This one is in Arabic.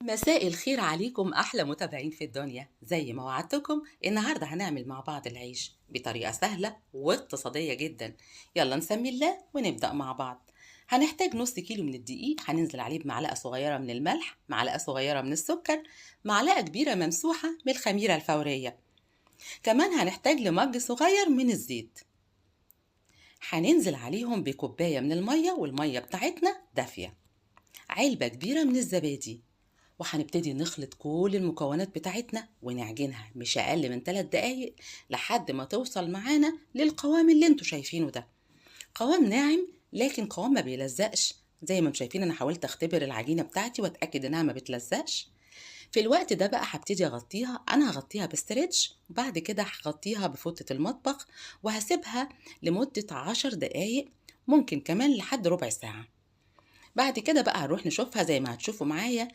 مساء الخير عليكم أحلى متابعين في الدنيا. زي ما وعدتكم النهاردة هنعمل مع بعض العيش بطريقة سهلة واقتصادية جدا. يلا نسمي الله ونبدأ مع بعض. هنحتاج نص كيلو من الدقيق، هننزل عليه بمعلقة صغيرة من الملح، معلقة صغيرة من السكر، معلقة كبيرة ممسوحة من الخميرة الفورية. كمان هنحتاج لمج صغير من الزيت. هننزل عليهم بكوباية من المية والمية بتاعتنا دافية. علبة كبيرة من الزبادي. وهنبتدي نخلط كل المكونات بتاعتنا ونعجنها مش أقل من 3 دقايق لحد ما توصل معانا للقوام اللي انتوا شايفينه ده. قوام ناعم لكن قوام ما بيلزقش. زي ما انتوا شايفين انا حاولت اختبر العجينة بتاعتي واتأكد انها ما بتلزقش. في الوقت ده بقى هبتدي اغطيها، انا هغطيها بستريتش وبعد كده هغطيها بفوطة المطبخ وهسيبها لمدة 10 دقايق، ممكن كمان لحد ربع ساعة. بعد كده بقى هنروح نشوفها زي ما هتشوفوا معايا.